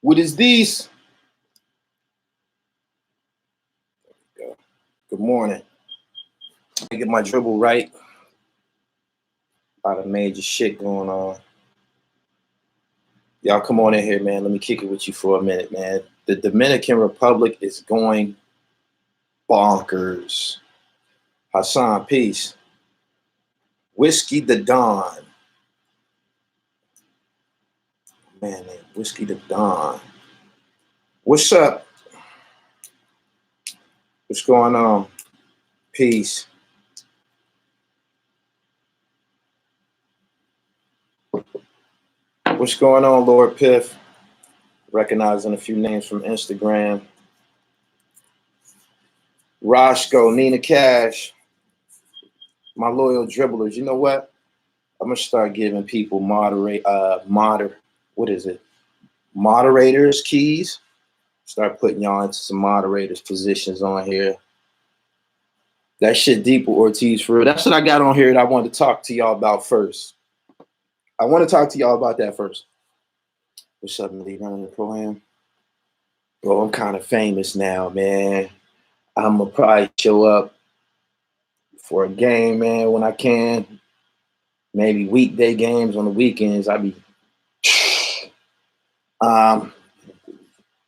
What is these? Good morning. I get my dribble right. A lot of major shit going on. Y'all come on in here, man. Let me kick it with you for a minute, man. The Dominican Republic is going bonkers. Hassan, peace. Whiskey the Don. Man, Whiskey the Don. What's up? What's going on? Peace. What's going on, Lord Piff? Recognizing a few names from Instagram. Roscoe, Nina Cash, my loyal dribblers. You know what? I'm gonna start giving people moderators keys. Start putting y'all into some moderators positions on here. That shit deep with Ortiz for real. That's what I got on here that I wanted to talk to y'all about first. I want to talk to y'all about that first. What's up, Lee? Running the pro-am? Bro, I'm kind of famous now, man. I'm gonna probably show up for a game, man, when I can. Maybe weekday games on the weekends. I be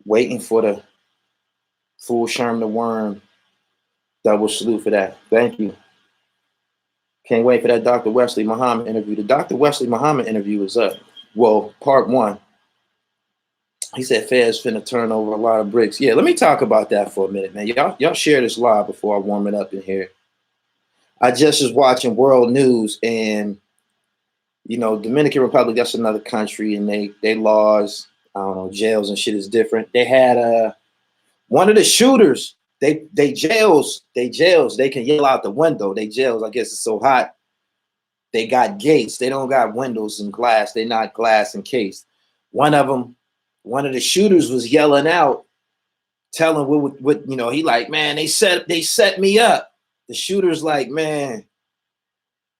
waiting for the full Sherm the Worm. Double salute for that. Thank you. Can't wait for that Dr. Wesley Muhammad interview. The Dr. Wesley Muhammad interview is up. Well, part one. He said Fed's finna turn over a lot of bricks. Yeah, let me talk about that for a minute, man. Y'all share this live before I warm it up in here. I just was watching World News, and you know, Dominican Republic, that's another country, and they laws, I don't know, jails and shit is different. They had one of the shooters, they jails, they can yell out the window. They jails, I guess it's so hot. They got gates. They don't got windows and glass. They're not glass encased. One of the shooters was yelling out, telling what you know, he like, man, they set me up. The shooter's like, man,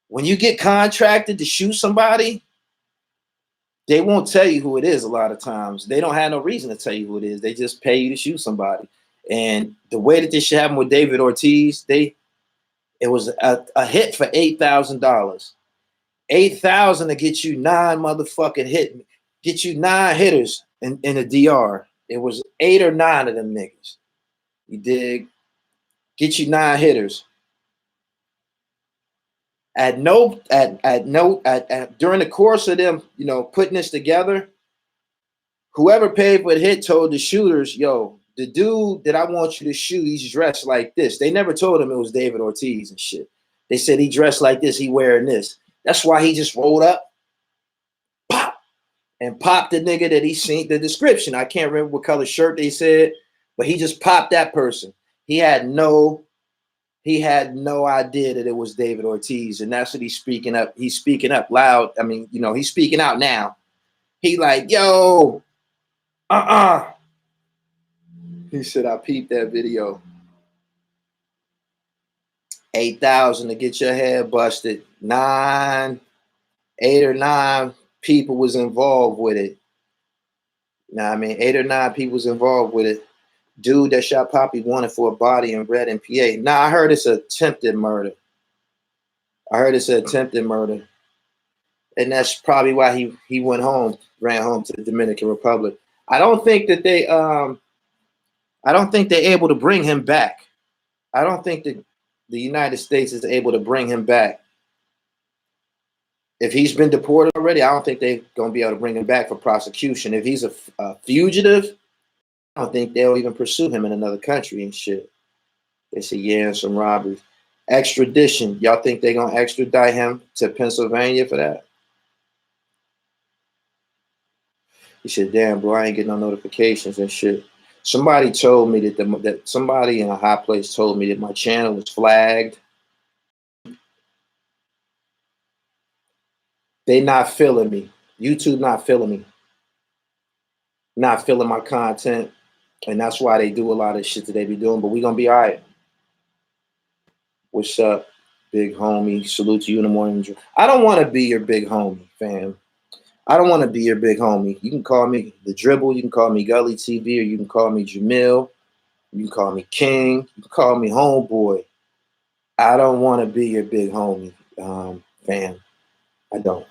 when you get contracted to shoot somebody, they won't tell you who it is a lot of times. They don't have no reason to tell you who it is. They just pay you to shoot somebody. And the way that this shit happened with David Ortiz, it was a hit for $8,000. $8,000 to get you get you 9 hitters in the DR. It was 8 or 9 of them niggas. You dig? Get you 9 hitters. During the course of them, you know, putting this together, whoever paid for the hit told the shooters, yo, the dude that I want you to shoot, he's dressed like this. They never told him it was David Ortiz and shit. They said he dressed like this, he wearing this. That's why he just rolled up, pop, and popped the nigga that he seen the description. I can't remember what color shirt they said, but he just popped that person. He had no idea that it was David Ortiz, and that's what he's speaking up. He's speaking up loud. I mean, you know, he's speaking out now. He like, yo, He said, I peeped that video. 8,000 to get your head busted. 8 or 9 people was involved with it. Now, I mean, 8 or 9 people was involved with it. Dude that shot Poppy wanted for a body in red in PA. Now, I heard it's attempted murder. And that's probably why he went home, ran home to the Dominican Republic. I don't think they're able to bring him back. I don't think that the United States is able to bring him back. If he's been deported already, I don't think they're going to be able to bring him back for prosecution. If he's a fugitive, I don't think they'll even pursue him in another country and shit. They say, yeah, and some robberies. Extradition. Y'all think they're going to extradite him to Pennsylvania for that? He said, damn, bro, I ain't getting no notifications and shit. Somebody told me that somebody in a high place told me that my channel was flagged. They not feeling me. YouTube not feeling me. Not feeling my content. And that's why they do a lot of shit that they be doing. But we going to be all right. What's up, big homie? Salute to you in the morning. I don't want to be your big homie, fam. I don't want to be your big homie. You can call me the Dribble. You can call me Gully TV, or you can call me Jamil. You can call me King. You can call me Homeboy. I don't want to be your big homie, fam. I don't.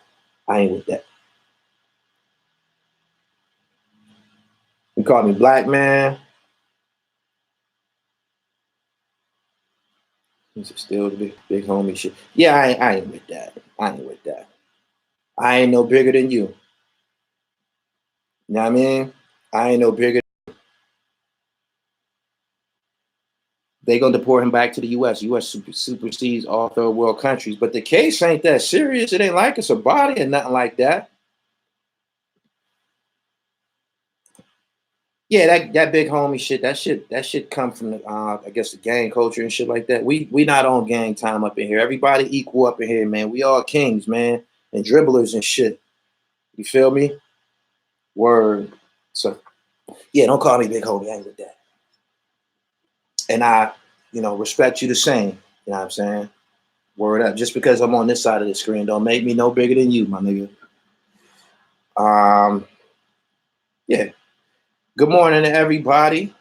I ain't with that. You call me Black Man. This is still the big homie shit. Yeah, I ain't with that. I ain't with that. I ain't no bigger than you. You know what I mean? I ain't no bigger. They gonna deport him back to the U.S. U.S. supersedes all third world countries. But the case ain't that serious. It ain't like it's a body or nothing like that. Yeah, that big homie shit. That shit come from the I guess the gang culture and shit like that. We not on gang time up in here. Everybody equal up in here, man. We all kings, man, and dribblers and shit. You feel me? Word. So yeah, don't call me big homie. I ain't with that. And I, respect you the same. You know what I'm saying? Word up. Just because I'm on this side of the screen, don't make me no bigger than you, my nigga. Yeah. Good morning to everybody.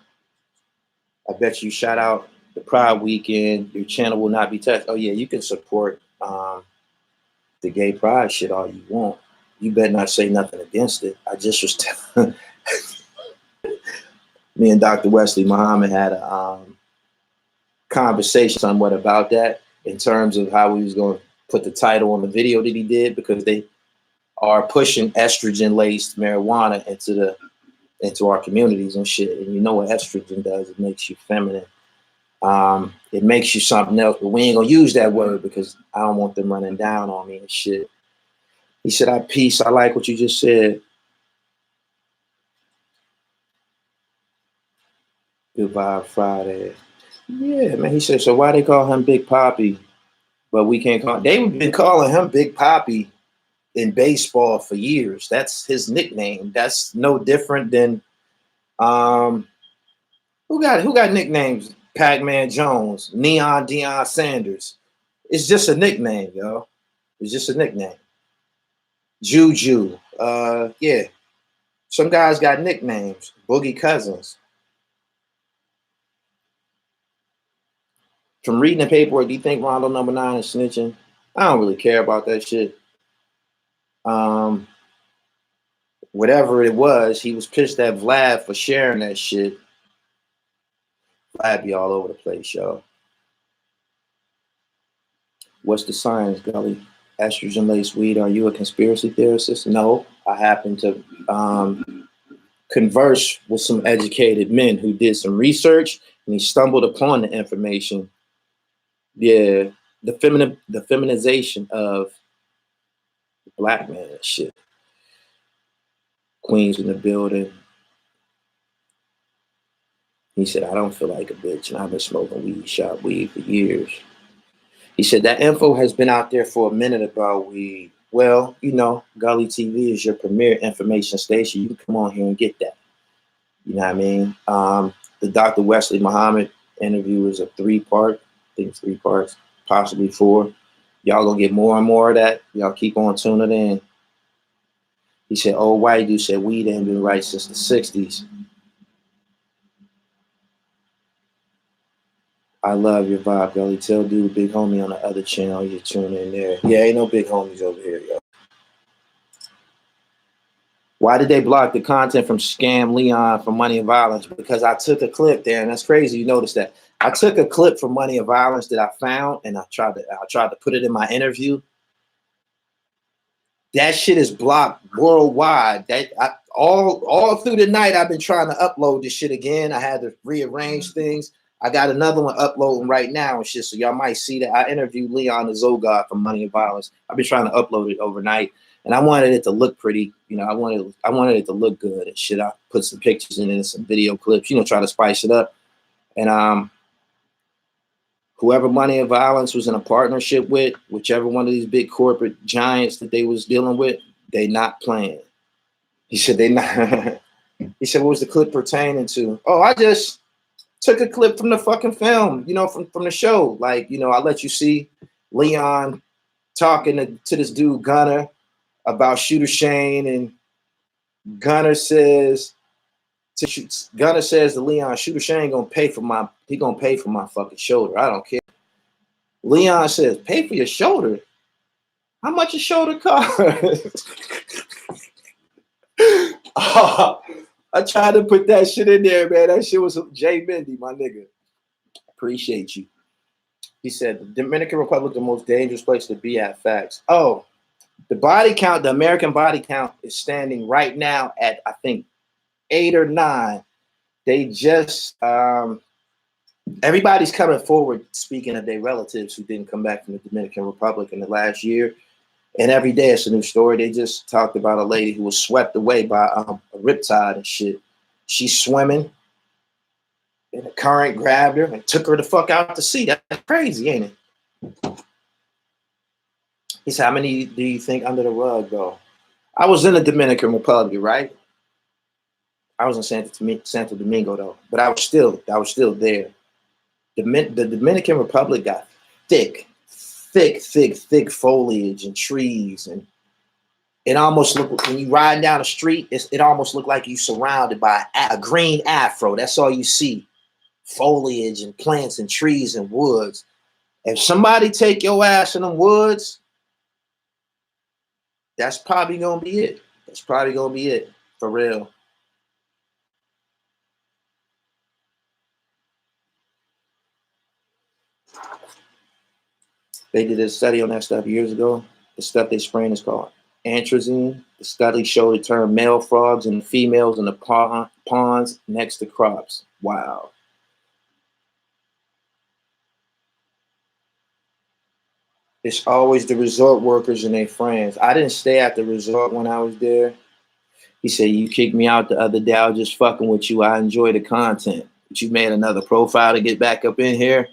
I bet you shout out the Pride Weekend. Your channel will not be touched. Oh yeah, you can support the gay pride shit all you want. You better not say nothing against it. I just was telling me and Dr. Wesley Muhammad had a conversation somewhat about that in terms of how we was going to put the title on the video that he did, because they are pushing estrogen-laced marijuana into our communities and shit. And you know what estrogen does? It makes you feminine. It makes you something else, but we ain't gonna use that word because I don't want them running down on me and shit. He said, I like what you just said. Goodbye Friday. Yeah, man. He said, so why they call him Big Papi, but we can't call? They've been calling him Big Papi in baseball for years. That's his nickname. That's no different than who got nicknames? Pac-Man Jones, Neon Deion Sanders. It's just a nickname, yo. It's just a nickname. Juju. Yeah. Some guys got nicknames. Boogie Cousins. From reading the paperwork, do you think Rondo #9 is snitching? I don't really care about that shit. Whatever it was, he was pissed at Vlad for sharing that shit. Vlad be all over the place, yo. What's the science, Gully? Estrogen-laced weed. Are you a conspiracy theorist? No, I happen to converse with some educated men who did some research, and he stumbled upon the information. Yeah, the feminization of Black man and shit. Queens in the building. He said, I don't feel like a bitch, and I've been smoking weed, shot weed for years. He said, that info has been out there for a minute about weed. Well, Gully TV is your premier information station. You can come on here and get that. You know what I mean? The Dr. Wesley Muhammad interview is a 3-part. I think 3 parts, possibly 4. Y'all gonna get more and more of that. Y'all keep on tuning in. He said, old white dude said weed ain't been right since the 60s. I love your vibe, Gully. Tell dude big homie on the other channel you tune in there. Yeah, ain't no big homies over here, yo. Why did they block the content from Scam Leon from Money and Violence? Because I took a clip there, and that's crazy. You noticed that. I took a clip from Money and Violence that I found, and I tried to put it in my interview. That shit is blocked worldwide. All through the night, I've been trying to upload this shit again. I had to rearrange things. I got another one uploading right now and shit, so y'all might see that. I interviewed Leon the Zogod from Money and Violence. I've been trying to upload it overnight, and I wanted it to look pretty. I wanted it to look good and shit. I put some pictures in it and some video clips, try to spice it up. And whoever Money and Violence was in a partnership with, whichever one of these big corporate giants that they was dealing with, they not playing. He said they not. He said, what was the clip pertaining to? Oh, I just took a clip from the fucking film, from the show. Like, I let you see Leon talking to this dude Gunner. about Shooter Shane, and Gunner says to Leon, Shooter Shane gonna pay for my fucking shoulder. I don't care. Leon says, pay for your shoulder? How much a shoulder cost? I tried to put that shit in there, man. That shit was Jay Mindy, my nigga. Appreciate you. He said, the Dominican Republic, the most dangerous place to be at. Facts. Oh, the body count, the American body count is standing right now at, I think, 8 or 9. They just, everybody's coming forward speaking of their relatives who didn't come back from the Dominican Republic in the last year. And every day it's a new story. They just talked about a lady who was swept away by a riptide and shit. She's swimming, and the current grabbed her and took her the fuck out to sea. That's crazy, ain't it? He said, how many do you think under the rug, though? I was in the Dominican Republic, right? I was in Santo Domingo, though, but I was still there. The Dominican Republic got thick foliage and trees, and it almost looked, when you riding down the street, it almost looked like you surrounded by a green afro. That's all you see. Foliage and plants and trees and woods. If somebody take your ass in the woods, that's probably gonna be it. That's probably gonna be it, for real. They did a study on that stuff years ago. The stuff they spraying is called anthracene. The study showed it turned male frogs and females in the ponds next to crops. Wow. It's always the resort workers and their friends. I didn't stay at the resort when I was there. He said, you kicked me out the other day. I was just fucking with you. I enjoy the content. But you made another profile to get back up in here.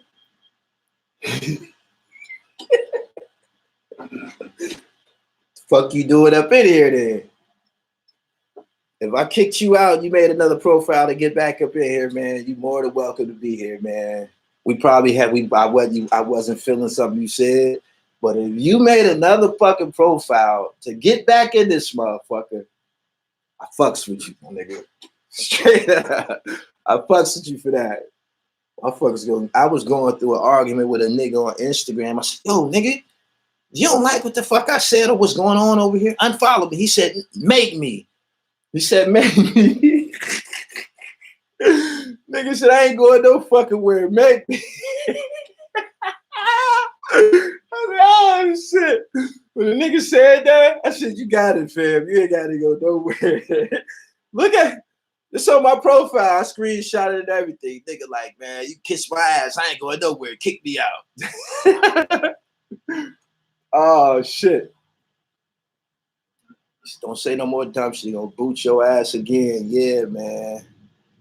Fuck you doing up in here then? If I kicked you out, you made another profile to get back up in here, man, you more than welcome to be here, man. We probably had, I wasn't feeling something you said, but if you made another fucking profile to get back in this motherfucker, I fucks with you, my nigga. Straight up. I fucks with you for that. I was going through an argument with a nigga on Instagram. I said, yo, nigga, you don't like what the fuck I said or what's going on over here? Unfollow me. He said, make me. He said, make me. Nigga said, I ain't going no fucking where. Make me. I said, oh, shit. When the nigga said that, I said, you got it, fam. You ain't got to go nowhere. Look at this on my profile. I screenshot it and everything. Nigga like, man, you kiss my ass. I ain't going nowhere. Kick me out. Oh, shit. Just don't say no more dumb shit. You're gonna boot your ass again. Yeah, man.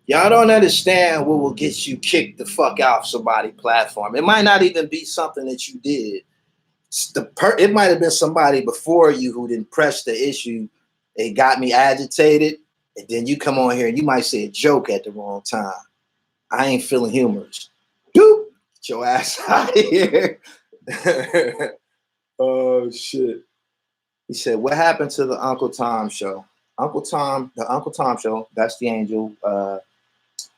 Y'all don't understand what will get you kicked the fuck off somebody's platform. It might not even be something that you did. It might have been somebody before you who didn't press the issue. It got me agitated. And then you come on here and you might say a joke at the wrong time. I ain't feeling humorous. Doop, get your ass out of here. Oh, shit. He said, what happened to the Uncle Tom show? The Uncle Tom show, that's the angel,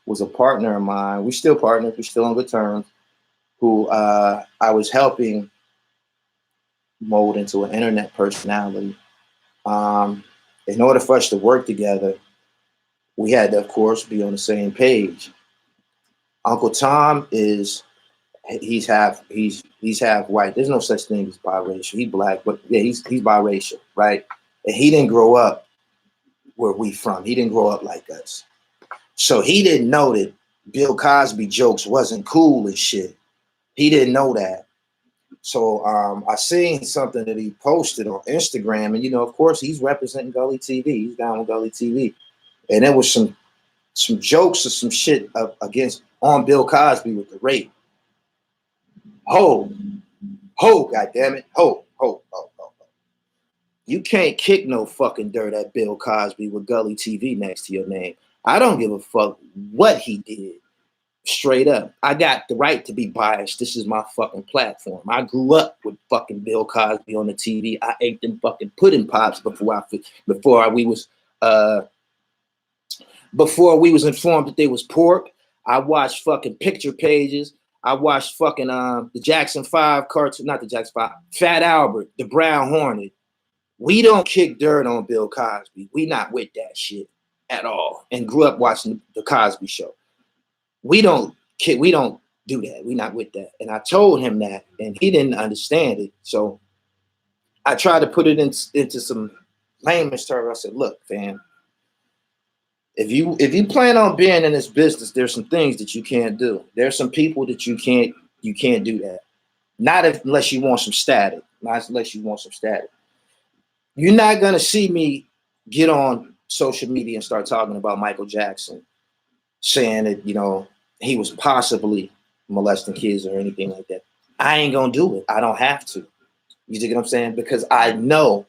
was a partner of mine. We still partners, we're still on good terms, who I was helping mold into an internet personality. In order for us to work together, we had to, of course, be on the same page. Uncle Tom he's half white. There's no such thing as biracial. He's black, but yeah, he's biracial, right? And he didn't grow up where we from. He didn't grow up like us. So he didn't know that Bill Cosby jokes wasn't cool and shit. He didn't know that. So I seen something that he posted on Instagram, and of course, he's representing Gully TV. He's down with Gully TV, and there was some jokes or some shit on Bill Cosby with the rape. Ho, goddamn it, ho. You can't kick no fucking dirt at Bill Cosby with Gully TV next to your name. I don't give a fuck what he did. Straight up. I got the right to be biased. This is my fucking platform. I grew up with fucking Bill Cosby on the TV. I ate them fucking pudding pops before we was informed that they was pork. I watched fucking picture pages. I watched fucking the Jackson 5 cartoon, not the Jackson 5, Fat Albert, the Brown Hornet. We don't kick dirt on Bill Cosby. We not with that shit at all. And grew up watching the Cosby Show. We don't do that. We not with that. And I told him that, and he didn't understand it. So I tried to put it into some layman's terms. I said, look, fam, if you plan on being in this business, there's some things that you can't do. There's some people that you can't do that. Not unless you want some static. Not unless you want some static. You're not gonna see me get on social media and start talking about Michael Jackson, saying that, you know, he was possibly molesting kids or anything like that. I ain't gonna do it. I don't have to. You dig what I'm saying? Because I know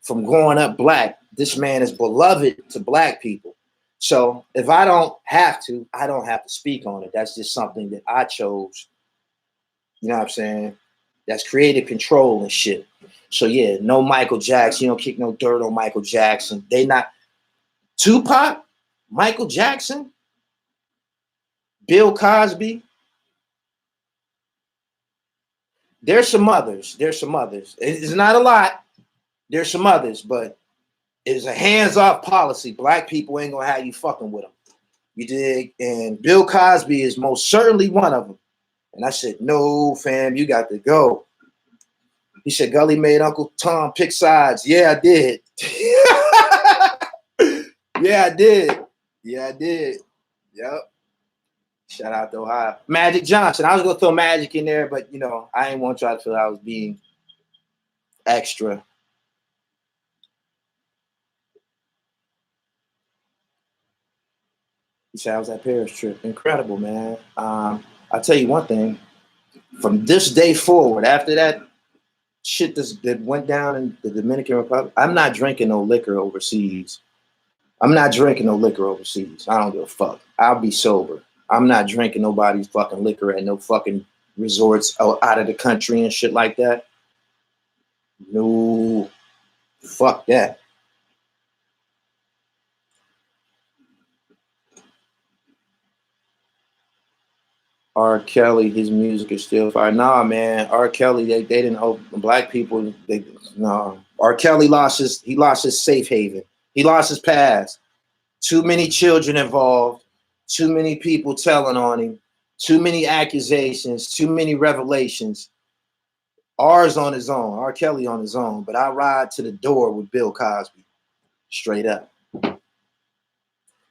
from growing up black, this man is beloved to black people. So if I don't have to, I don't have to speak on it. That's just something that I chose. You know what I'm saying? That's creative control and shit. So yeah, no Michael Jackson. You don't kick no dirt on Michael Jackson. They not Tupac, Michael Jackson, Bill Cosby. There's some others. It's not a lot. There's some others, but it's a hands-off policy. Black people ain't gonna have you fucking with them. You dig? And Bill Cosby is most certainly one of them. And I said, no, fam, you got to go. He said, Gully made Uncle Tom pick sides. Yeah, I did. Yeah, I did. Yep. Shout out to Ohio. Magic Johnson. I was going to throw Magic in there, but, you know, I didn't want to try to feel I was being extra. He said, I was at Paris trip. Incredible, man. I'll tell you one thing. From this day forward, after that shit that went down in the Dominican Republic, I'm not drinking no liquor overseas. I don't give a fuck. I'll be sober. I'm not drinking nobody's fucking liquor at no fucking resorts out of the country and shit like that. No, fuck that. R. Kelly, his music is still fire. Nah, man. R. Kelly, they didn't open black people. No. R. Kelly lost his safe haven. He lost his past. Too many children involved. Too many people telling on him. Too many accusations. Too many revelations. R's on his own. R. Kelly on his own. But I ride to the door with Bill Cosby. Straight up.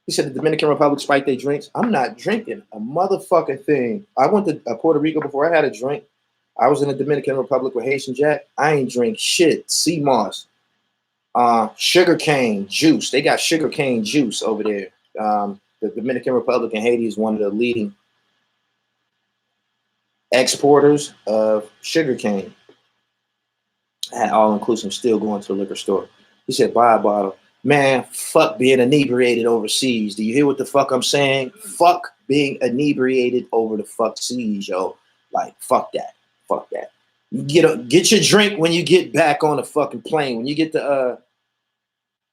He said the Dominican Republic spiked their drinks. I'm not drinking a motherfucking thing. I went to Puerto Rico before I had a drink. I was in the Dominican Republic with Haitian Jack. I ain't drink shit. Sea moss. Sugar cane juice. They got sugar cane juice over there. The Dominican Republic and Haiti is one of the leading exporters of sugar cane. I had all-inclusive still going to the liquor store. He said, buy a bottle. Man, fuck being inebriated overseas. Do you hear what the fuck I'm saying? Fuck being inebriated over the fuck seas, yo. Like, fuck that. Fuck that. Get your drink when you get back on the fucking plane. When you get the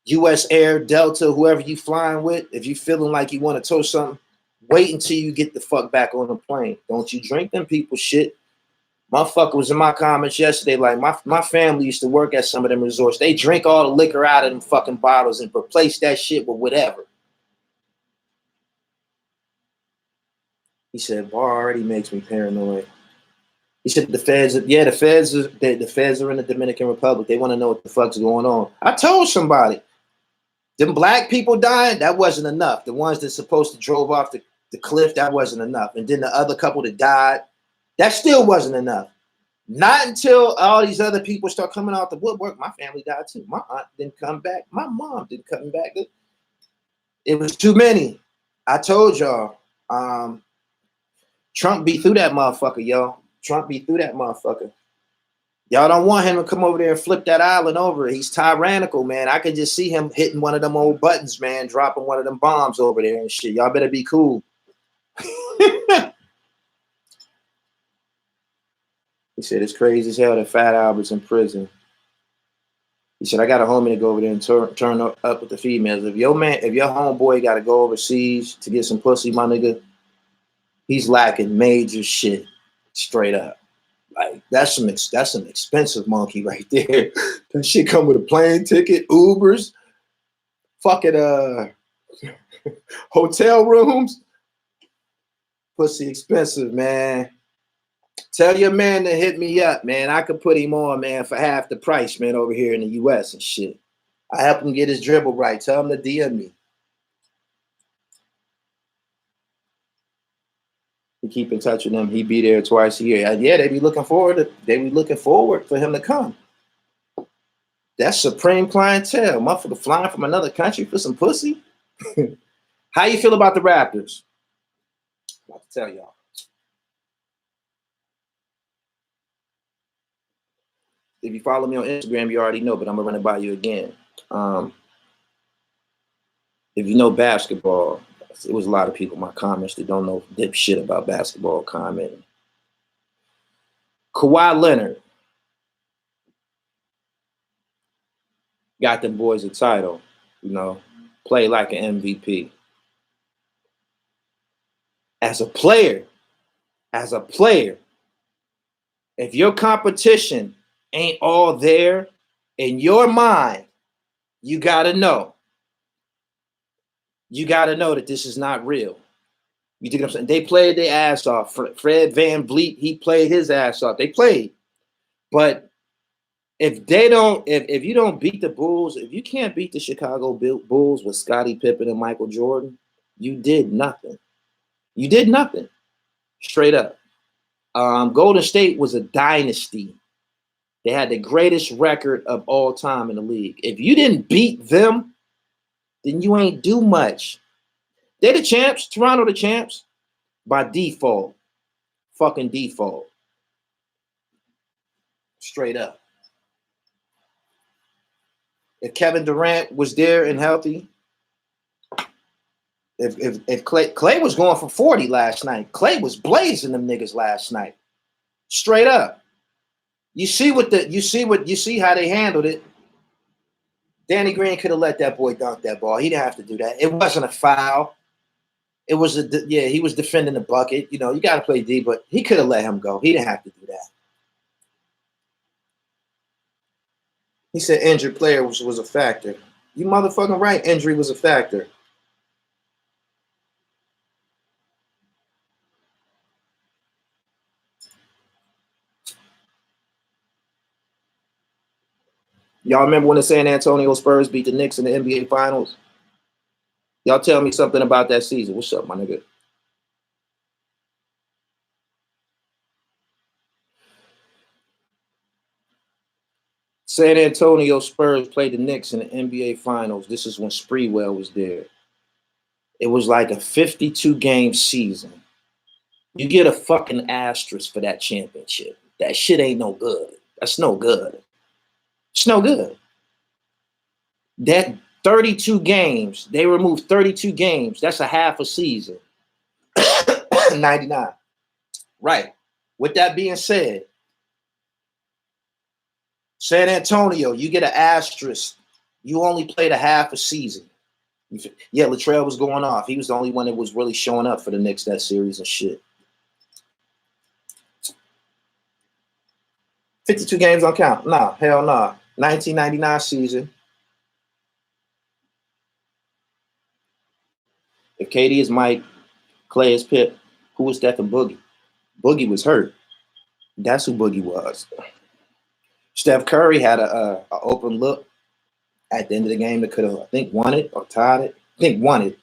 US Air, Delta, whoever you flying with, if you feeling like you want to toast something, wait until you get the fuck back on the plane. Don't you drink them people shit. Motherfucker was in my comments yesterday, like my family used to work at some of them resorts. They drink all the liquor out of them fucking bottles and replace that shit with whatever. He said, bar already makes me paranoid. He said the feds are in the Dominican Republic. They want to know what the fuck's going on. I told somebody, them black people dying, that wasn't enough. The ones that supposed to drove off the cliff, that wasn't enough. And then the other couple that died, that still wasn't enough. Not until all these other people start coming out the woodwork. My family died too. My aunt didn't come back. My mom didn't come back. It was too many. I told y'all, Trump be through that motherfucker, y'all. Trump be through that motherfucker. Y'all don't want him to come over there and flip that island over. He's tyrannical, man. I can just see him hitting one of them old buttons, man, dropping one of them bombs over there and shit. Y'all better be cool. He said it's crazy as hell that Fat Albert's in prison. He said I got a homie to go over there and turn up with the females. If your homeboy got to go overseas to get some pussy, my nigga, he's lacking major shit, straight up. Like that's some expensive monkey right there. That shit come with a plane ticket, Ubers, fucking hotel rooms. Pussy expensive, man. Tell your man to hit me up, man. I could put him on, man, for half the price, man, over here in the US and shit. I help him get his dribble right. Tell him to DM me. We keep in touch with him. He be there twice a year. Yeah, they be looking forward for him to come. That's supreme clientele. Motherfucker flying from another country for some pussy. How you feel about the Raptors? I'm about to tell y'all. If you follow me on Instagram, you already know, but I'm gonna run it by you again. If you know basketball, it was a lot of people in my comments that don't know dip shit about basketball commenting. Kawhi Leonard got them boys a title, you know, play like an MVP. As a player, if your competition ain't all there in your mind, you gotta know. You gotta know that this is not real. You think I'm saying? They played their ass off. Fred VanVleet, he played his ass off. They played. But if you don't beat the Bulls, if you can't beat the Chicago Bulls with Scottie Pippen and Michael Jordan, you did nothing. You did nothing. Straight up. Golden State was a dynasty. They had the greatest record of all time in the league. If you didn't beat them, then you ain't do much. They the champs. Toronto the champs. By default. Fucking default. Straight up. If Kevin Durant was there and healthy, if Clay was going for 40 last night, Clay was blazing them niggas last night. Straight up. You see how they handled it. Danny Green could have let that boy dunk that ball. He didn't have to do that. It wasn't a foul. It was he was defending the bucket. You know, you got to play D, but he could have let him go. He didn't have to do that. He said injured player was a factor. You motherfucking right, injury was a factor. Y'all remember when the San Antonio Spurs beat the Knicks in the NBA Finals? Y'all tell me something about that season. What's up, my nigga? San Antonio Spurs played the Knicks in the NBA Finals. This is when Spreewell was there. It was like a 52-game season. You get a fucking asterisk for that championship. That shit ain't no good. That's no good. It's no good. That 32 games, they removed 32 games. That's a half a season. 99. Right. With that being said, San Antonio, you get an asterisk. You only played a half a season. Yeah, Latrell was going off. He was the only one that was really showing up for the Knicks that series and shit. 52 games don't count. Nah, hell nah. 1999 season. If KD is Mike, Clay is Pip, who was Steph and Boogie? Boogie was hurt. That's who Boogie was. Steph Curry had a open look at the end of the game that could have, I think, won it or tied it. I think won it.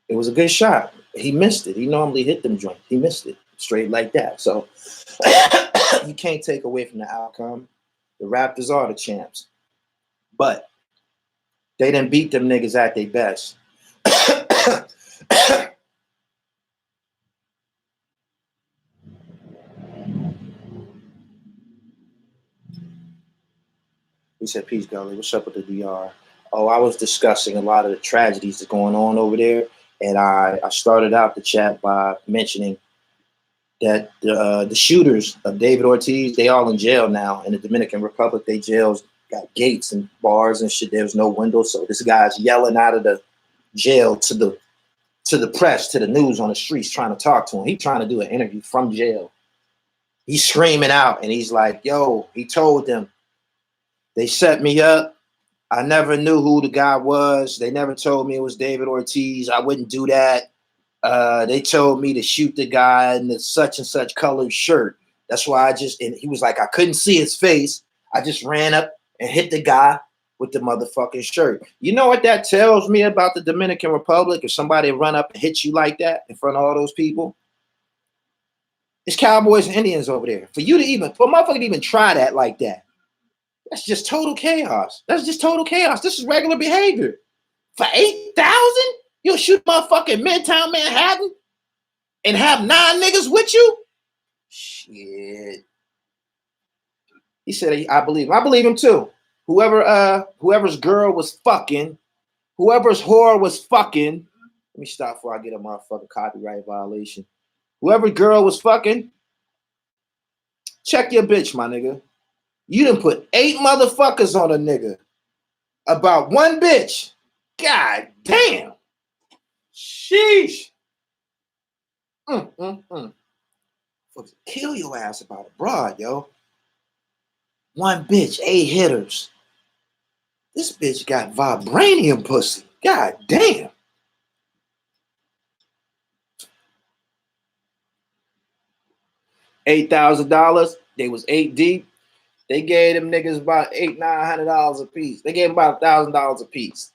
It was a good shot. He missed it. He normally hit them joints. He missed it straight like that. So you can't take away from the outcome. The Raptors are the champs. But they didn't beat them niggas at their best. He said, peace, Gully. What's up with the DR? Oh, I was discussing a lot of the tragedies that's going on over there. And I started out the chat by mentioning that the shooters of David Ortiz, they all in jail now in the Dominican Republic. They jails got gates and bars and shit. There's no windows, so this guy's yelling out of the jail to the press, to the news on the streets, trying to talk to him. He's trying to do an interview from jail. He's screaming out, and he's like, "Yo!" He told them, "They set me up. I never knew who the guy was. They never told me it was David Ortiz. I wouldn't do that. They told me to shoot the guy in the such and such colored shirt. That's why and he was like, I couldn't see his face. I just ran up and hit the guy with the motherfucking shirt." You know what that tells me about the Dominican Republic? If somebody run up and hit you like that in front of all those people, it's Cowboys and Indians over there. For a motherfucker to even try that like that, that's just total chaos. That's just total chaos. This is regular behavior. For 8,000, you'll shoot motherfucking Midtown Manhattan and have 9 niggas with you? Shit. He said, I believe him. I believe him too. Whoever's girl was fucking, whoever's whore was fucking. Let me stop before I get a motherfucking copyright violation. Whoever girl was fucking, check your bitch, my nigga. You done put 8 motherfuckers on a nigga about one bitch. God damn. Sheesh. Kill your ass about a broad, yo. One bitch, 8 hitters. This bitch got vibranium pussy. God damn. $8,000. They was 8 deep. They gave them niggas about $800-900 a piece. They gave them about $1,000 a piece.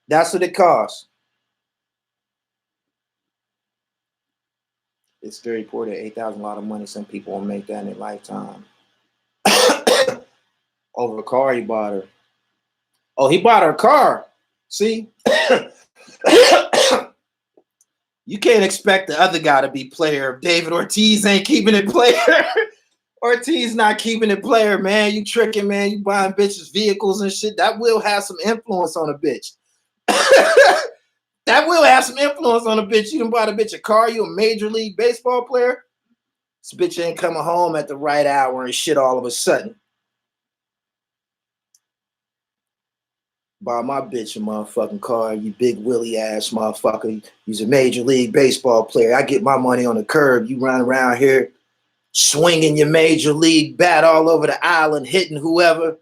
That's what it costs. It's very poor that 8,000 a lot of money. Some people won't make that in their lifetime. Over a car he bought her. Oh, he bought her a car. See? You can't expect the other guy to be player if David Ortiz ain't keeping it player. Ortiz not keeping it player, man. You tricking, man. You buying bitches vehicles and shit. That will have some influence on a bitch. That will have some influence on a bitch. You done bought a bitch a car. You a Major League Baseball player. This bitch ain't coming home at the right hour and shit all of a sudden. Buy my bitch a motherfucking car, you big willy ass motherfucker. You's a Major League Baseball player. I get my money on the curb. You run around here swinging your Major League bat all over the island, hitting whoever.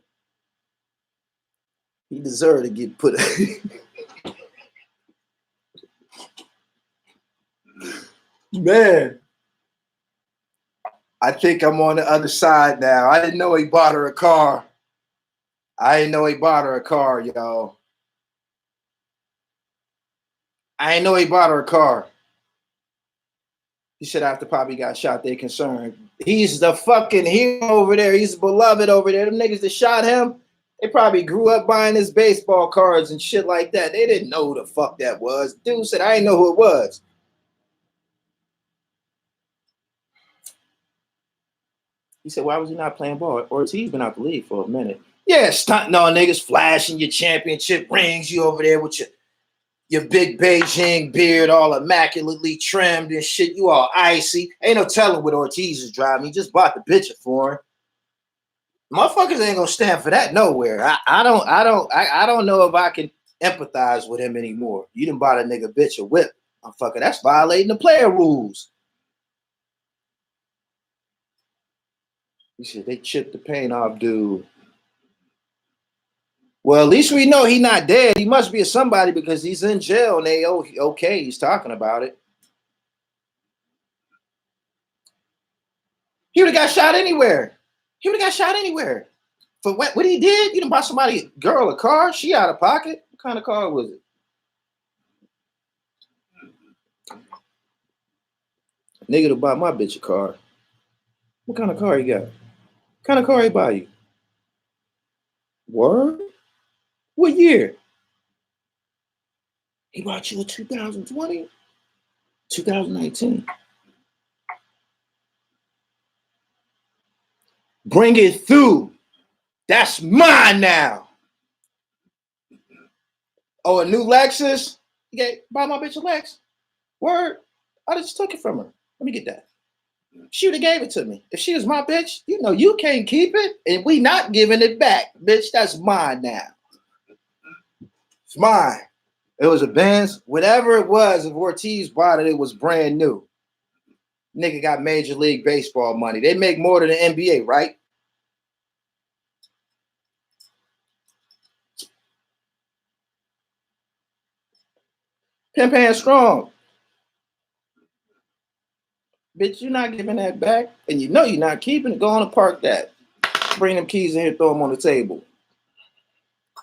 He deserved to get put. Man, I think I'm on the other side now. I didn't know he bought her a car. I didn't know he bought her a car, y'all. I didn't know he bought her a car. He said after Poppy got shot, they concerned. He's the fucking hero over there. He's beloved over there. Them niggas that shot him, they probably grew up buying his baseball cards and shit like that. They didn't know who the fuck that was. Dude said, I didn't know who it was. He said, why was he not playing ball? Ortiz been out the league for a minute. Yeah, stunting on niggas, flashing your championship rings. You over there with your big Beijing beard all immaculately trimmed and shit. You all icy. Ain't no telling what Ortiz is driving. He just bought the bitch for him. Motherfuckers ain't gonna stand for that nowhere. I don't know if I can empathize with him anymore. You done bought a nigga bitch a whip. Motherfucker, that's violating the player rules. He said they chipped the paint off, dude. Well, at least we know he's not dead. He must be a somebody because he's in jail and they okay. He's talking about it. He would have got shot anywhere. He would have got shot anywhere. For what he did, you done bought somebody girl a car. She out of pocket. What kind of car was it? Nigga to buy my bitch a car. What kind of car he got? What kind of car he buy you? Word? What year? He bought you a 2020? 2019. Bring it through. That's mine now. Oh, a new Lexus? Buy my bitch a Lex. Word. I just took it from her. Let me get that. She would have gave it to me. If she was my bitch, you know you can't keep it, and we not giving it back, bitch. That's mine now. It's mine. It was a Benz. Whatever it was, if Ortiz bought it, it was brand new. Nigga got Major League Baseball money. They make more than the NBA, right? Pimp strong. Bitch, you're not giving that back. And you know you're not keeping it. Go on and park that. Bring them keys in here, throw them on the table.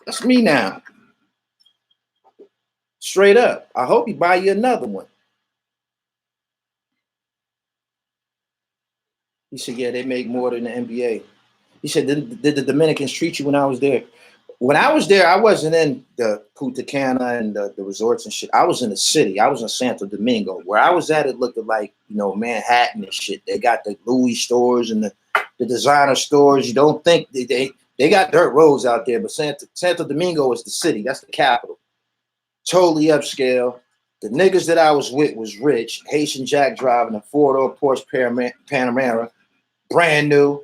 That's me now. Straight up. I hope he buy you another one. He said, yeah, they make more than the NBA. He said, did the Dominicans treat you when I was there? When I was there, I wasn't in the Punta Cana and the resorts and shit. I was in the city. I was in Santo Domingo. Where I was at, it looked like, you know, Manhattan and shit. They got the Louis stores and the designer stores. You don't think they got dirt roads out there, but Santo Domingo is the city. That's the capital. Totally upscale. The niggas that I was with was rich. Haitian Jack driving a four-door Porsche Panamera, brand new.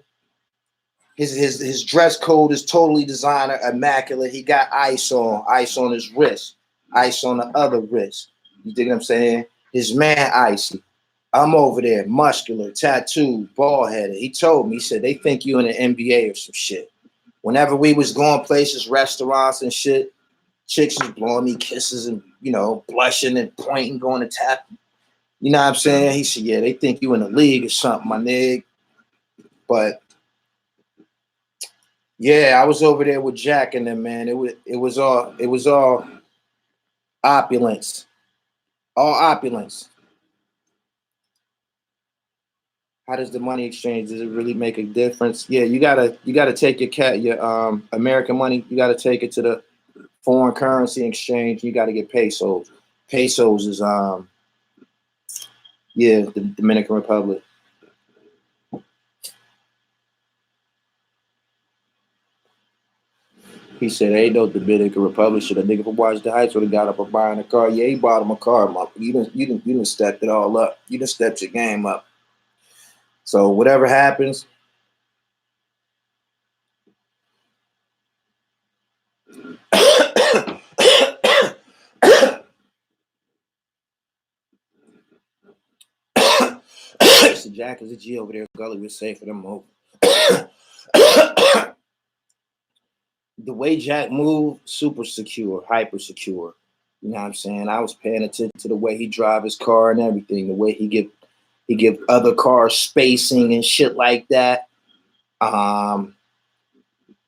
His dress code is totally designer, immaculate. He got ice on his wrist, ice on the other wrist. You think what I'm saying? His man icy. I'm over there, muscular, tattooed, bald headed. He told me, he said, they think you in the NBA or some shit. Whenever we was going places, restaurants and shit, chicks was blowing me kisses and, you know, blushing and pointing, going to tap. You know what I'm saying? He said, yeah, they think you in the league or something, my nigga. But yeah, I was over there with Jack and them, man. It was all opulence. All opulence. How does the money exchange? Does it really make a difference? Yeah, you gotta take your American money, you gotta take it to the foreign currency exchange, you gotta get pesos. Pesos is the Dominican Republic. He said, "Ain't no Dominican Republic. Should a nigga from Washington Heights would have got up and buying a car? Yeah, he bought him a car, mother. You didn't step it all up. You didn't step your game up. So whatever happens, so Jack is a G over there. Gully was safe for them move. The way Jack moved, super secure, hyper secure. You know what I'm saying? I was paying attention to the way he drive his car and everything, the way he give other cars spacing and shit like that.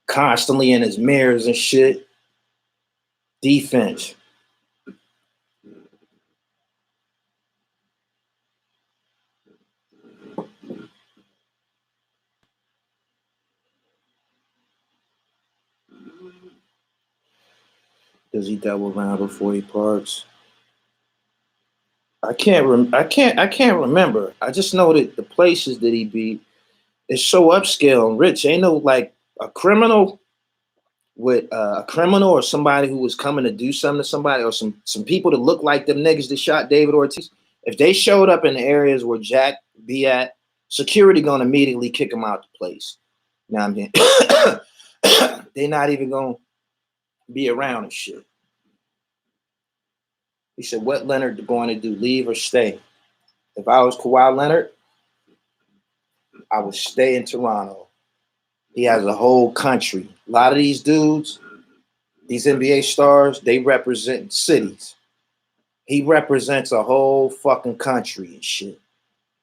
Constantly in his mirrors and shit. Defense. Does he double around before he parks? I can't remember. I just know that the places that he be is so upscale and rich. Ain't no like a criminal with a criminal or somebody who was coming to do something to somebody or some people that look like them niggas that shot David Ortiz. If they showed up in the areas where Jack be at, security gonna immediately kick him out the place. You know what I mean? They not even gonna be around and shit. He said, what Leonard going to do, leave or stay? If I was Kawhi Leonard, I would stay in Toronto. He has a whole country. A lot of these dudes, these NBA stars, they represent cities. He represents a whole fucking country and shit.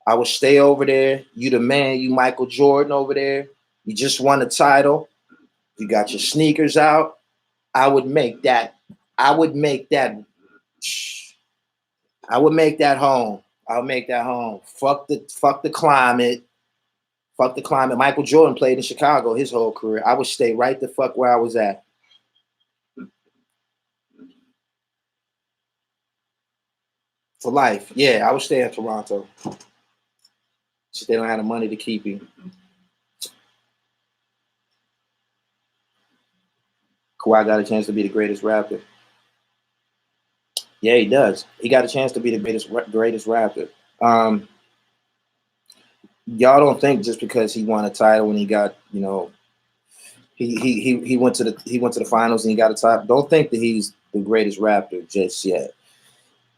I would stay over there. You the man, you Michael Jordan over there. You just won a title. You got your sneakers out. I would make that. I would make that home. I would make that home. Fuck the climate. Fuck the climate. Michael Jordan played in Chicago his whole career. I would stay right the fuck where I was at. For life. Yeah, I would stay in Toronto. So they don't have the money to keep him. Kawhi got a chance to be the greatest rapper. Yeah, he does. He got a chance to be the greatest rapper. Um, y'all don't think just because he won a title and he got, he went to the finals and he got a title. Don't think that he's the greatest rapper just yet.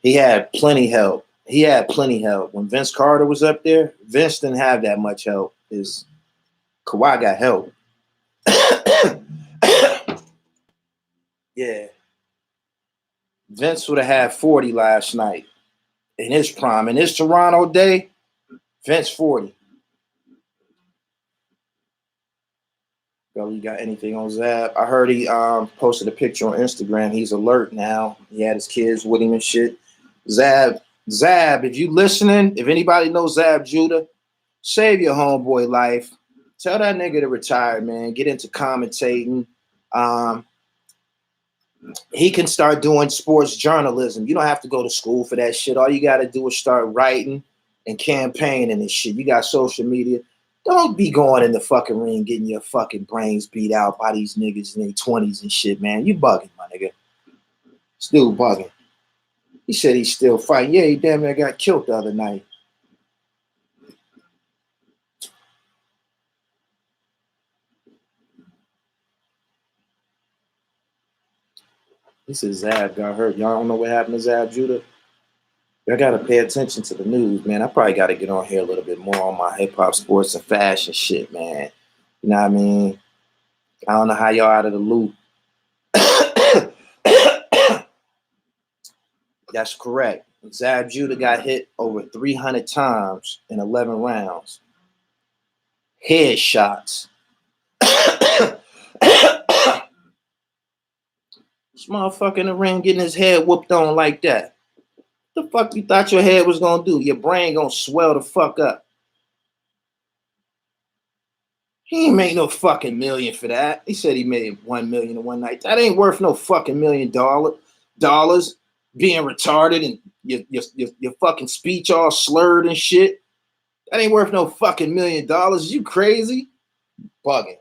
He had plenty help. He had plenty help. When Vince Carter was up there, Vince didn't have that much help. Kawhi got help. Yeah. Vince would have had 40 last night in his prime. In his Toronto day, Vince 40. Yo, you got anything on Zab? I heard he posted a picture on Instagram. He's alert now. He had his kids with him and shit. Zab, if you listening, if anybody knows Zab Judah, save your homeboy life. Tell that nigga to retire, man. Get into commentating. He can start doing sports journalism. You don't have to go to school for that shit. All you got to do is start writing and campaigning and shit. You got social media. Don't be going in the fucking ring getting your fucking brains beat out by these niggas in their 20s and shit, man. You bugging, my nigga. Still bugging. He said he's still fighting. Yeah, he damn near got killed the other night. He said Zab got hurt. Y'all don't know what happened to Zab Judah? Y'all got to pay attention to the news, man. I probably got to get on here a little bit more on my hip-hop, sports, and fashion shit, man. You know what I mean? I don't know how y'all out of the loop. That's correct. Zab Judah got hit over 300 times in 11 rounds. Headshots. This motherfucker in the ring getting his head whooped on like that. The fuck you thought your head was gonna do? Your brain gonna swell the fuck up. He ain't made no fucking million for that. He said he made 1 million in one night. That ain't worth no fucking $1 million. Being retarded and your fucking speech all slurred and shit. That ain't worth no fucking $1 million. You crazy? Bugging.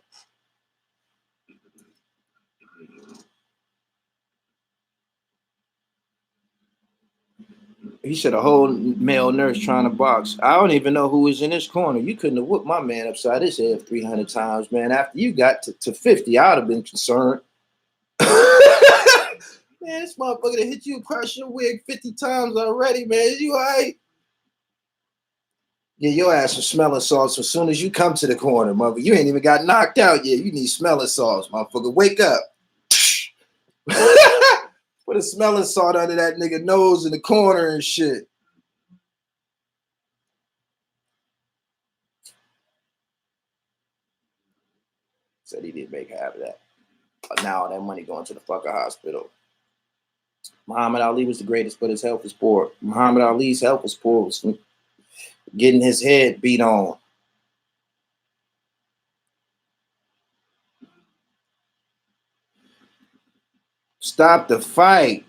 He said a whole male nurse trying to box. I don't even know who was in his corner. You couldn't have whooped my man upside his head 300 times, man. After you got to 50, I would have been concerned. Man, this motherfucker that hit you across your wig 50 times already, man. You all right? Yeah, your ass was smelling salts as soon as you come to the corner, motherfucker. You ain't even got knocked out yet. You need smelling salts, motherfucker. Wake up. Put a smelling salt under that nigga nose in the corner and shit. Said he didn't make half of that. Now that money going to the fucking hospital. Muhammad Ali was the greatest, but his health was poor. Muhammad Ali's health was poor. Was getting his head beat on. Stop the fight.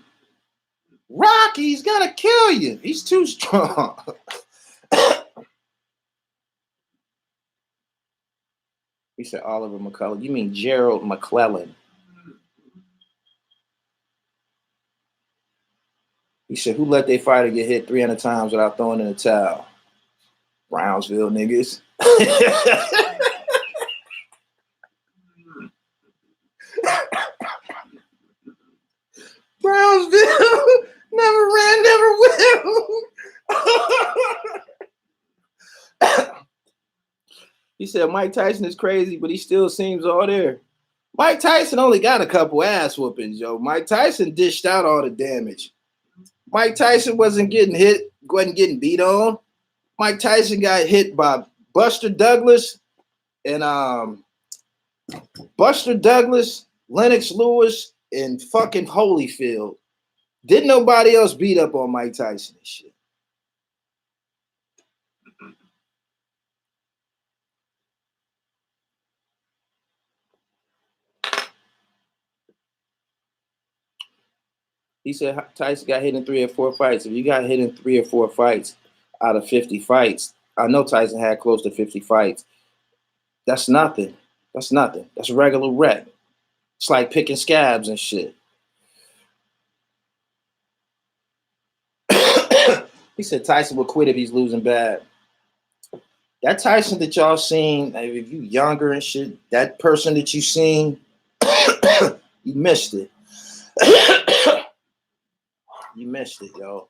Rocky's gonna kill you. He's too strong. He said Oliver McCullough. You mean Gerald McClellan. He said, who let their fighter get hit 300 times without throwing in the towel? Brownsville niggas. Brownsville never ran, never will. He said Mike Tyson is crazy, but he still seems all there. Mike Tyson only got a couple ass whoopings, yo. Mike Tyson dished out all the damage. Mike Tyson wasn't getting hit, wasn't getting beat on. Mike Tyson got hit by Buster Douglas and Lennox Lewis, and fucking Holyfield. Didn't nobody else beat up on Mike Tyson and shit. He said Tyson got hit in 3 or 4 fights. If you got hit in 3 or 4 fights out of 50 fights, I know Tyson had close to 50 fights. That's nothing. That's nothing. That's a regular rep. It's like picking scabs and shit. He said Tyson will quit if he's losing bad. That Tyson that y'all seen, if you younger and shit, that person that you seen, you missed it. You missed it, yo.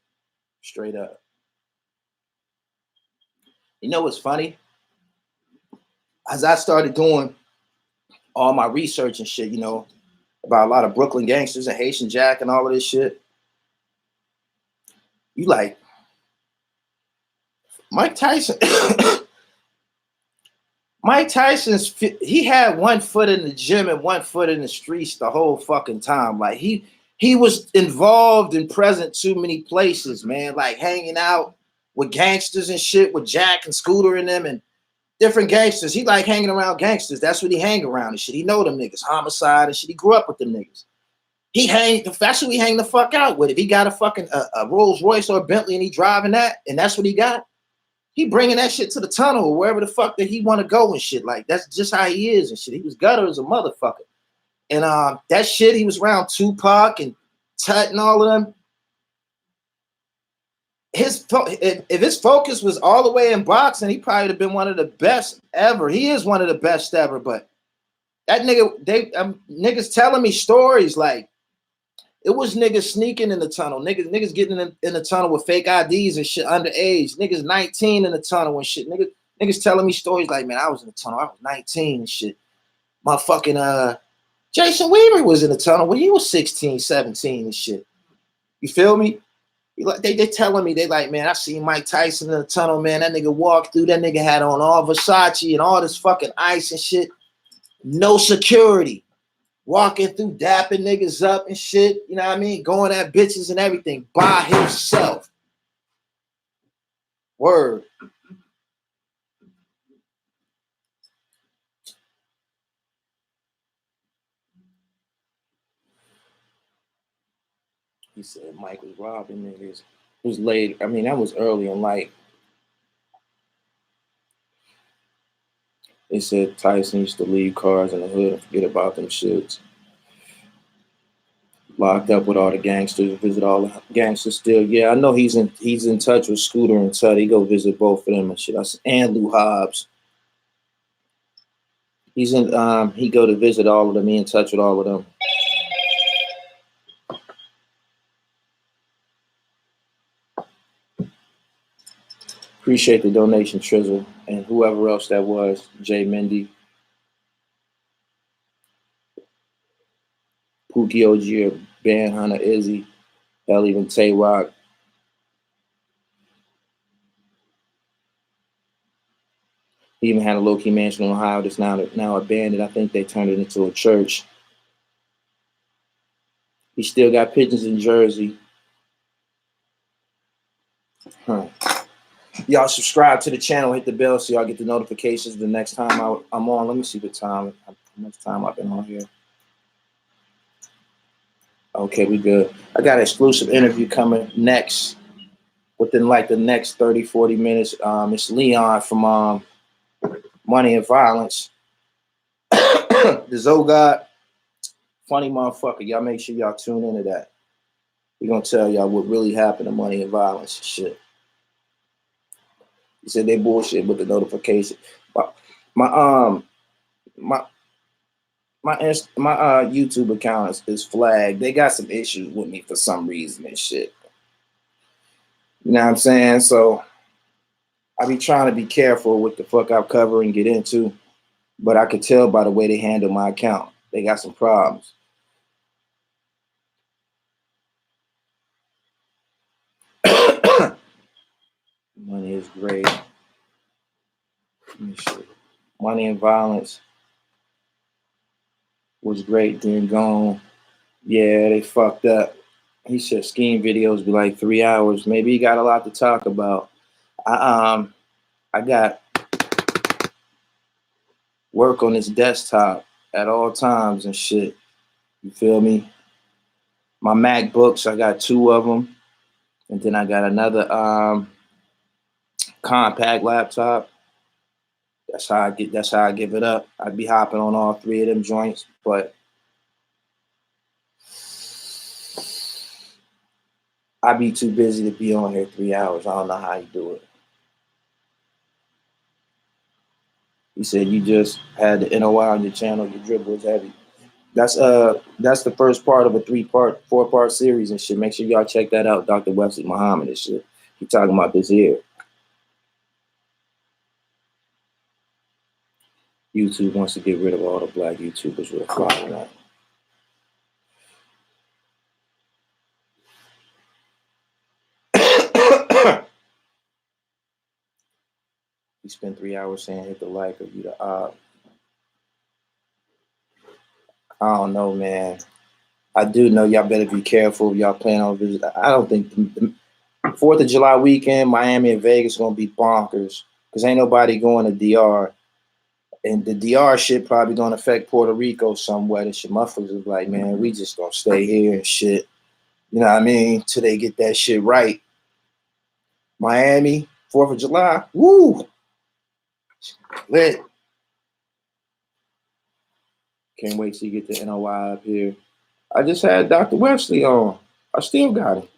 Straight up. You know what's funny? As I started doing all my research and shit, you know, about a lot of Brooklyn gangsters and Haitian Jack and all of this shit, you like, Mike Tyson. Mike Tyson's, he had one foot in the gym and one foot in the streets the whole fucking time. Like he was involved and present too many places, man. Like hanging out with gangsters and shit, with Jack and Scooter and them and different gangsters. He like hanging around gangsters. That's what he hang around and shit. He know them niggas, homicide and shit. He grew up with them niggas. That's what he hang the fuck out with. If he got a fucking a Rolls Royce or a Bentley and he driving that, and that's what he got, he bringing that shit to the tunnel or wherever the fuck that he want to go and shit. Like, that's just how he is and shit. He was gutter as a motherfucker. And that shit, he was around Tupac and Tut and all of them. If his focus was all the way in boxing, he probably would have been one of the best ever. He is one of the best ever, but that nigga, niggas telling me stories like, it was niggas sneaking in the tunnel. Niggas getting in the tunnel with fake IDs and shit underage. Niggas 19 in the tunnel and shit. Niggas telling me stories like, man, I was in the tunnel. I was 19 and shit. Motherfucking Jason Weaver was in the tunnel when he was 16, 17 and shit. You feel me? They telling me, they like, man, I seen Mike Tyson in the tunnel, man. That nigga walked through. That nigga had on all Versace and all this fucking ice and shit. No security. Walking through, dapping niggas up and shit, you know what I mean? Going at bitches and everything by himself. Word. He said Mike was robbing niggas. It was late. I mean, that was early in life. They said Tyson used to leave cars in the hood and forget about them shits. Locked up with all the gangsters, visit all the gangsters still. Yeah, I know he's in touch with Scooter and Tut. He go visit both of them and shit. And Lou Hobbs. He go to visit all of them. He in touch with all of them. Appreciate the donation, Trizzle, and whoever else that was, Jay Mendy, Pookie OG, Band Hunter, Izzy, hell, even Tay Rock. He even had a low-key mansion in Ohio that's now abandoned. I think they turned it into a church. He still got pigeons in Jersey. Huh. Y'all subscribe to the channel, hit the bell so y'all get the notifications the next time I'm on. Let me see the time. How much time I've been on here. Okay, we good. I got an exclusive interview coming next, within like the next 30, 40 minutes. It's Leon from Money and Violence. The Zogod, funny motherfucker. Y'all make sure y'all tune into that. We're gonna tell y'all what really happened to Money and Violence and shit. He said they bullshit with the notification. My YouTube account is flagged. They got some issues with me for some reason and shit. You know what I'm saying? So I be trying to be careful with the fuck I cover and get into, but I could tell by the way they handle my account. They got some problems. Money is great. Let me see. Money and Violence was great, then gone. Yeah, they fucked up. He said scheme videos be like 3 hours. Maybe he got a lot to talk about. I got work on his desktop at all times and shit. You feel me? My MacBooks, I got 2 of them. And then I got another compact laptop. That's how I give it up. I'd be hopping on all 3 of them joints, but I be too busy to be on here 3 hours. I don't know how you do it. You said you just had the NOI on your channel. Your dribble is heavy. That's the first part of a 4-part series and shit. Make sure y'all check that out. Dr. Wesley Muhammad and shit. He talking about this here. YouTube wants to get rid of all the black YouTubers with a fly on. You spend 3 hours saying hit the like or you the I don't know, man. I do know y'all better be careful. Y'all planning on visit. I don't think the 4th of July weekend, Miami and Vegas gonna be bonkers because ain't nobody going to DR. And the DR shit probably gonna affect Puerto Rico somewhat. And shit, motherfuckers is like, man, we just gonna stay here and shit. You know what I mean? Till they get that shit right. Miami, 4th of July, woo! Lit. Can't wait till you get the NOI up here. I just had Dr. Wesley on. I still got it.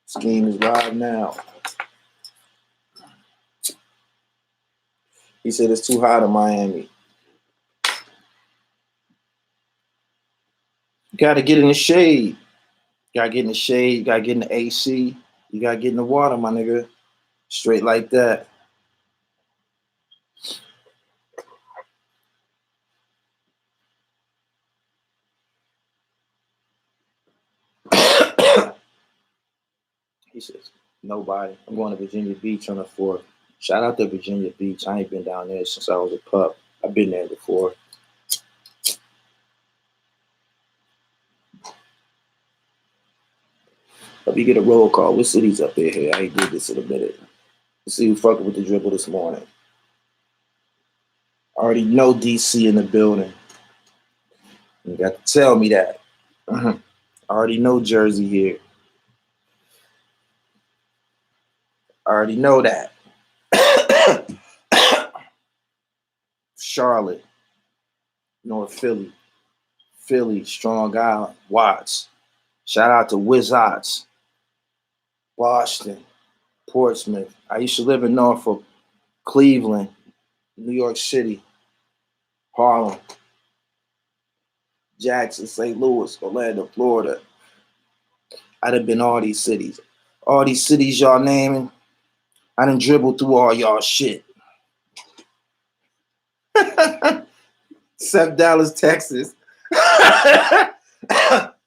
Scheme is live now. He said it's too hot in Miami. You gotta get in the shade. You gotta get in the shade. You gotta get in the AC. You gotta get in the water, my nigga. Straight like that. He says, nobody. I'm going to Virginia Beach on the 4th. Shout out to Virginia Beach. I ain't been down there since I was a pup. I've been there before. Let me get a roll call. What city's up there here? I ain't did this in a minute. Let's see who fucking with the dribble this morning. I already know DC in the building. You got to tell me that. I already know Jersey here. I already know that. Charlotte, North Philly, Philly, Strong Island, Watts. Shout out to Wizards, Boston, Portsmouth. I used to live in Norfolk, Cleveland, New York City, Harlem, Jackson, St. Louis, Orlando, Florida. I'd have been all these cities. All these cities y'all naming, I done dribbled through all y'all shit. Except Dallas, Texas.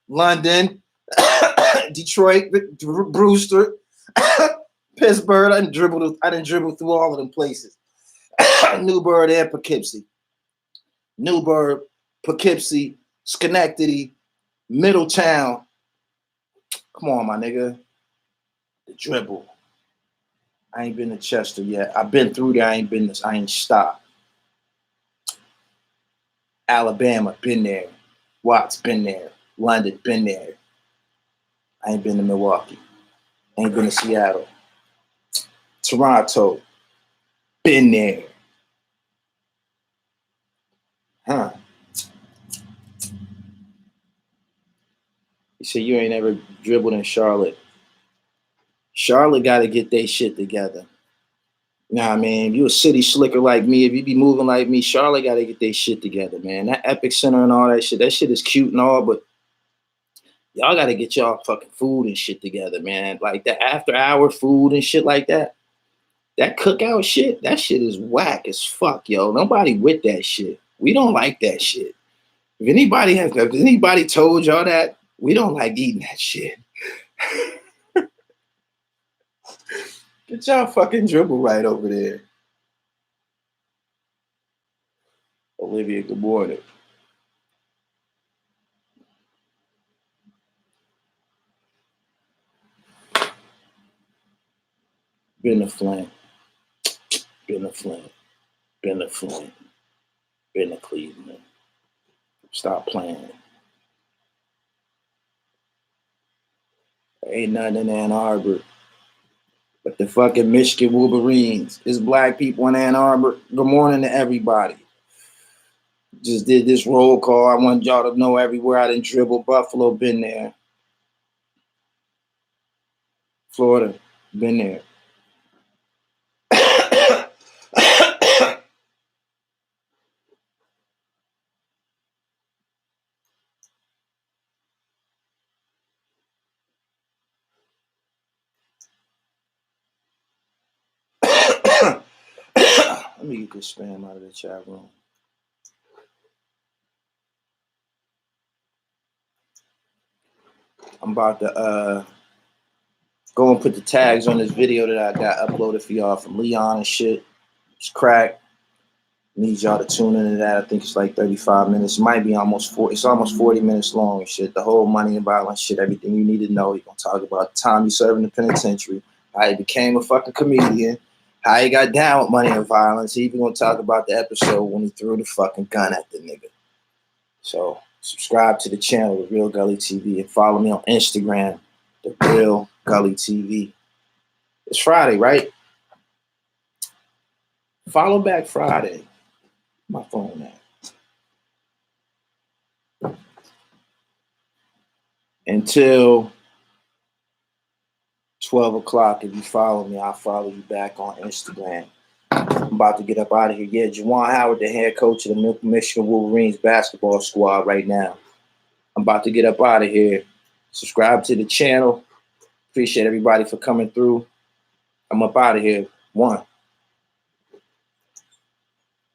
London, Detroit, Brewster, Pittsburgh. I done dribbled through all of them places. Newburgh and Poughkeepsie. Newburgh, Poughkeepsie, Schenectady, Middletown. Come on, my nigga. The dribble. I ain't been to Chester yet. I've been through there. I ain't stopped. Alabama, been there. Watts, been there. London, been there. I ain't been to Milwaukee. Ain't been to Seattle. Toronto, been there. Huh. You say you ain't ever dribbled in Charlotte. Charlotte got to get their shit together. Nah, man, if you a city slicker like me, if you be moving like me, Charlotte got to get their shit together, man. That Epic Center and all that shit is cute and all, but y'all got to get y'all fucking food and shit together, man. Like the after hour food and shit like that. That cookout shit, that shit is whack as fuck, yo. Nobody with that shit. We don't like that shit. If anybody told y'all that, we don't like eating that shit. Get y'all fucking dribble right over there. Olivia, good morning. Been to Flint. Been to Flint. Been to Flint. Been to Cleveland. Stop playing. Ain't nothing in Ann Arbor but the fucking Michigan Wolverines. It's black people in Ann Arbor. Good morning to everybody. Just did this roll call. I want y'all to know everywhere I didn't dribble. Buffalo, been there. Florida, been there. Let me get this spam out of the chat room. I'm about to go and put the tags on this video that I got uploaded for y'all from Leon and shit. It's crack. Need y'all to tune into that. I think it's like 35 minutes. It might be almost 40. It's almost 40 minutes long and shit. The whole money and violence shit, everything you need to know. You're gonna talk about the time he served in the penitentiary, how he became a fucking comedian, how he got down with money and violence. He even gonna talk about the episode when he threw the fucking gun at the nigga. So subscribe to the channel, The Real Gully TV, and follow me on Instagram, The Real Gully TV. It's Friday, right? Follow back Friday. My phone at. Until 12 o'clock, if you follow me, I'll follow you back on Instagram. I'm about to get up out of here. Yeah, Juwan Howard, the head coach of the Michigan Wolverines basketball squad right now. I'm about to get up out of here. Subscribe to the channel. Appreciate everybody for coming through. I'm up out of here. One.